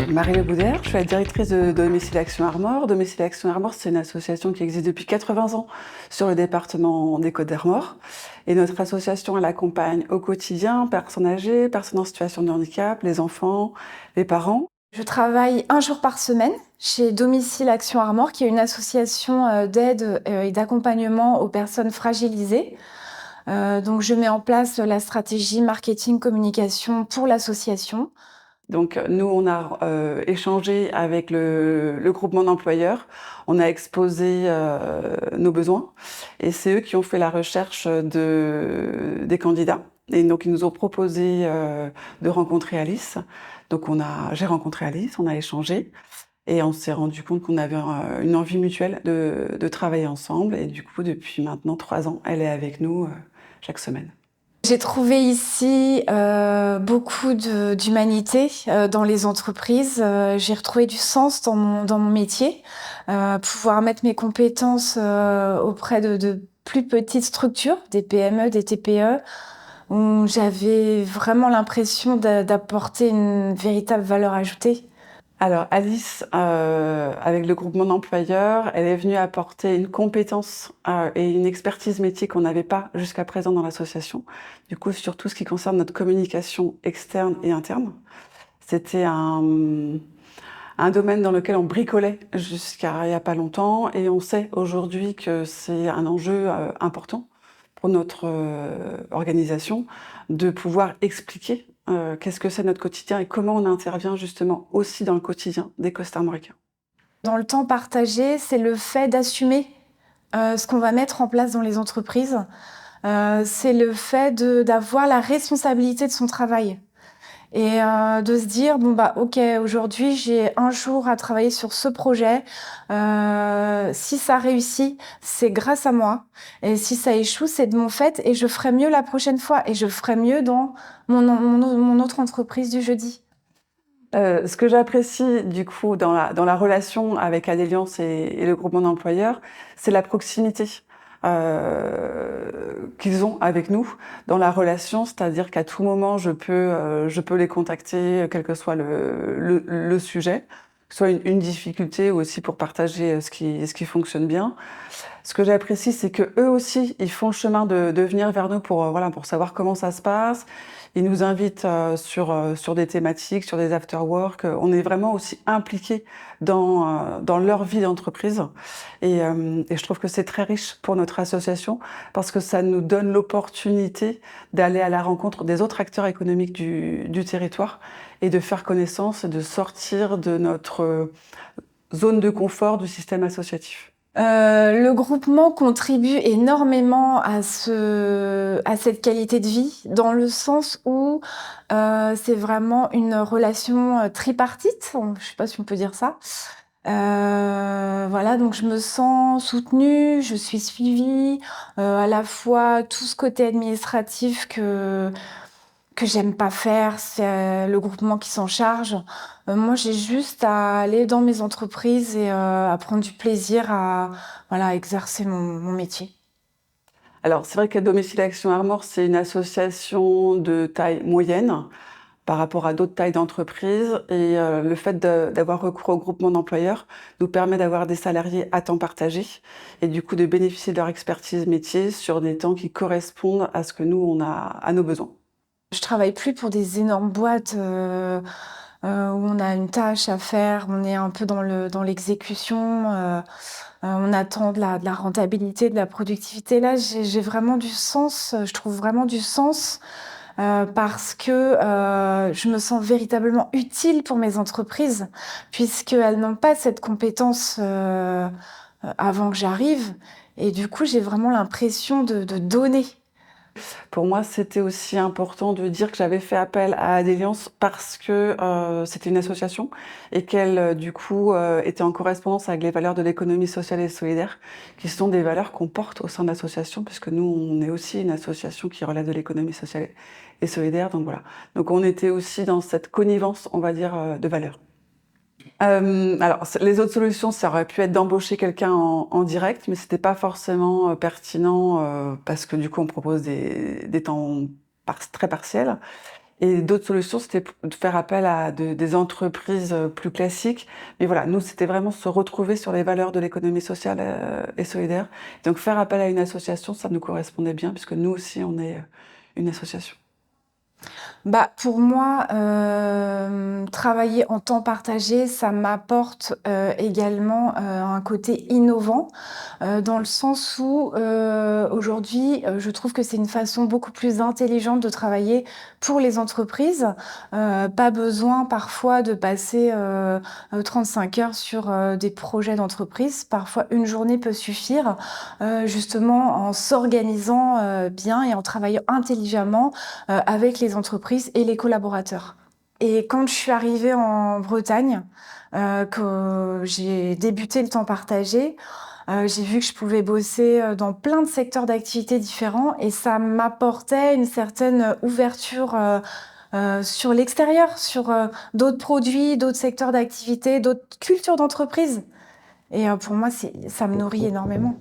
Marie Le Boudère, je suis la directrice de Domicile Action Armor. Domicile Action Armor, c'est une association qui existe depuis 80 ans sur le département des Côtes-d'Armor. Et notre association, elle accompagne au quotidien personnes âgées, personnes en situation de handicap, les enfants, les parents. Je travaille un jour par semaine chez Domicile Action Armor, qui est une association d'aide et d'accompagnement aux personnes fragilisées. Donc je mets en place la stratégie marketing communication pour l'association. Donc nous, on a échangé avec le groupement d'employeurs, on a exposé nos besoins et c'est eux qui ont fait la recherche des candidats. Et donc ils nous ont proposé de rencontrer Alice. Donc j'ai rencontré Alice, on a échangé et on s'est rendu compte qu'on avait une envie mutuelle de travailler ensemble. Et du coup, depuis maintenant 3 ans, elle est avec nous chaque semaine. J'ai trouvé ici beaucoup d'humanité dans les entreprises. J'ai retrouvé du sens dans mon métier. Pouvoir mettre mes compétences auprès de plus petites structures, des PME, des TPE, où j'avais vraiment l'impression d'apporter une véritable valeur ajoutée. Alors Alice, avec le groupement d'employeurs, elle est venue apporter une compétence et une expertise métier qu'on n'avait pas jusqu'à présent dans l'association. Du coup, sur tout ce qui concerne notre communication externe et interne. C'était un domaine dans lequel on bricolait jusqu'à il n'y a pas longtemps et on sait aujourd'hui que c'est un enjeu important pour notre organisation de pouvoir expliquer qu'est-ce que c'est notre quotidien et comment on intervient justement aussi dans le quotidien des Costarmoricains. Dans le temps partagé, c'est le fait d'assumer ce qu'on va mettre en place dans les entreprises. C'est le fait d'avoir la responsabilité de son travail. Et de se dire, bon bah ok, aujourd'hui j'ai un jour à travailler sur ce projet. Si ça réussit, c'est grâce à moi. Et si ça échoue, c'est de mon fait. Et je ferai mieux la prochaine fois. Et je ferai mieux dans mon autre entreprise du jeudi. Ce que j'apprécie du coup dans la relation avec Adéliance et le groupement d'employeurs, c'est la proximité qu'ils ont avec nous dans la relation, c'est-à-dire qu'à tout moment je peux les contacter, quel que soit le sujet, que ce soit une difficulté ou aussi pour partager ce qui fonctionne bien. Ce que j'apprécie, c'est que eux aussi, ils font le chemin de venir vers nous pour savoir comment ça se passe. Ils nous invitent sur des thématiques, sur des after-work. On est vraiment aussi impliqués dans leur vie d'entreprise. Et je trouve que c'est très riche pour notre association parce que ça nous donne l'opportunité d'aller à la rencontre des autres acteurs économiques du territoire et de faire connaissance et de sortir de notre zone de confort du système associatif. Le groupement contribue énormément à cette qualité de vie, dans le sens où c'est vraiment une relation tripartite, je ne sais pas si on peut dire ça. Voilà, donc je me sens soutenue, je suis suivie, à la fois tout ce côté administratif que j'aime pas faire, c'est le groupement qui s'en charge. Moi, j'ai juste à aller dans mes entreprises et à prendre du plaisir à exercer mon métier. Alors, c'est vrai que Domicile Action Armor, c'est une association de taille moyenne par rapport à d'autres tailles d'entreprises. Et le fait d'avoir recours au groupement d'employeurs nous permet d'avoir des salariés à temps partagé et du coup de bénéficier de leur expertise métier sur des temps qui correspondent à ce que nous, on a à nos besoins. Je travaille plus pour des énormes boîtes où on a une tâche à faire, on est un peu dans l'exécution, on attend de la rentabilité, de la productivité. Là, j'ai vraiment du sens, je trouve vraiment du sens parce que je me sens véritablement utile pour mes entreprises, puisqu'elles n'ont pas cette compétence avant que j'arrive. Et du coup, j'ai vraiment l'impression de donner. Pour moi, c'était aussi important de dire que j'avais fait appel à Adéliance parce que c'était une association et qu'elle, du coup, était en correspondance avec les valeurs de l'économie sociale et solidaire, qui sont des valeurs qu'on porte au sein de l'association, puisque nous, on est aussi une association qui relève de l'économie sociale et solidaire. Donc voilà. Donc on était aussi dans cette connivence, on va dire, de valeurs. Alors, les autres solutions, ça aurait pu être d'embaucher quelqu'un en direct, mais c'était pas forcément pertinent parce que du coup, on propose des temps très partiel. Et d'autres solutions, c'était de faire appel à des entreprises plus classiques. Mais voilà, nous, c'était vraiment se retrouver sur les valeurs de l'économie sociale et solidaire. Donc faire appel à une association, ça nous correspondait bien, puisque nous aussi, on est une association. Bah, pour moi, travailler en temps partagé, ça m'apporte, également, un côté innovant, dans le sens où, aujourd'hui, je trouve que c'est une façon beaucoup plus intelligente de travailler pour les entreprises. Pas besoin parfois de passer, 35 heures sur, des projets d'entreprise. Parfois, une journée peut suffire, justement en s'organisant, bien et en travaillant intelligemment, avec les entreprises et les collaborateurs. Et quand je suis arrivée en Bretagne, que j'ai débuté le temps partagé, j'ai vu que je pouvais bosser, dans plein de secteurs d'activité différents et ça m'apportait une certaine ouverture, sur l'extérieur, sur, d'autres produits, d'autres secteurs d'activité, d'autres cultures d'entreprise et pour moi, ça me nourrit énormément.